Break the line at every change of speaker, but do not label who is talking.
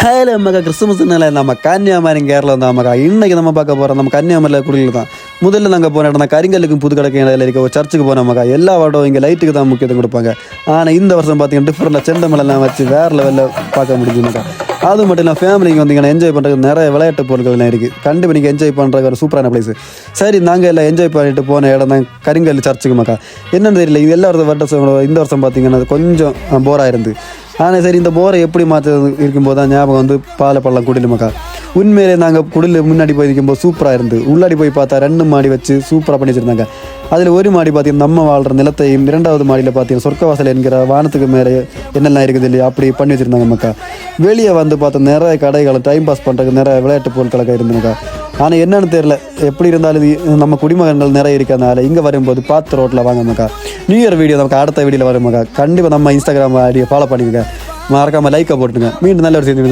Hello நமக்கு கிறிஸ்துமஸ்னால நம்ம கன்னியாகுமரி கேரளம் தான் நமக்கு இன்னைக்கு நம்ம பார்க்க போகிறோம். நம்ம கன்னியாகுமரியில் குடியில் தான் முதல்ல நாங்கள் போன இடம் தான் கரிங்கல்லுக்கும் புது கடற்கரை இடையில இருக்க ஒரு சர்ச்சுக்கு போனோம். நமக்கா எல்லா வருடம் இங்கே லைட்டுக்கு தான் முக்கியத்துவம் கொடுப்பாங்க. ஆனால் இந்த வருஷம் பார்த்தீங்கன்னா டிஃப்ரெண்டாக செண்டமெல்லாம் வச்சு வேறு லெவலில் பார்க்க முடிஞ்சுனாக்கா. அது மட்டும் இல்லை ஃபேமிலிக்கு வந்தீங்கன்னா என்ஜாய் பண்ணுறதுக்கு நிறைய விளையாட்டு பொருட்கள்லாம் இருக்குது. கண்டிப்பாக நீங்கள் என்ஜாய் பண்ணுறதுக்கு ஒரு சூப்பரான பிளேஸ். சரி, நாங்கள் எல்லாம் என்ஜாய் பண்ணிட்டு போன இடம் தான் கரிங்கல் சர்ச்சுக்கு மக்கா. என்னென்னு தெரியல, இது எல்லா வருஷம் இந்த வருஷம் பார்த்தீங்கன்னா அது கொஞ்சம் போராக இருந்து. ஆனால் சரி, இந்த போரை எப்படி மாற்ற இருக்கும்போது தான் ஞாபகம் வந்து பாலப்பள்ளம் குடில் மக்கா. உண்மையிலே நாங்கள் குடில் முன்னாடி போய் நிற்கும்போது சூப்பராக இருந்து. உள்ளாடி போய் பார்த்தா 2 மாடி வச்சு சூப்பராக பண்ணி வச்சுருந்தாங்க. அதில் ஒரு மாடி பார்த்தீங்கன்னா நம்ம வாழ்கிற நிலத்தையும், 2வது மாடியில் பார்த்தீங்கன்னா சொர்க்கவாசல் என்கிற வானத்துக்கு மேலே என்னெல்லாம் இருக்குது இல்லையா அப்படி பண்ணி வச்சுருந்தாங்க மக்கா. வெளியே வந்து பார்த்தா நிறைய கடைகள் டைம் பாஸ் பண்ணுறதுக்கு நிறைய விளையாட்டு பொருட்களுக்கு இருந்துருக்கா. ஆனால் என்னென்னு தெரியல, எப்படி இருந்தாலும் இது நம்ம குடிமகன்கள் நிறைய இருக்கிறதுனால இங்கே வரும்போது பார்த்து ரோட்டில் வாங்க மக்கா. நியூ இயர் வீடியோ நமக்கு அடுத்த வீடியோவில் வரும் மக்கா. கண்டிப்பாக நம்ம இன்ஸ்டாகிராம் ஐடியை ஃபாலோ பண்ணிக்கோங்க. மறக்காமல் லைக்கை போட்டுங்க. மீண்டும் நல்ல ஒரு செய்தி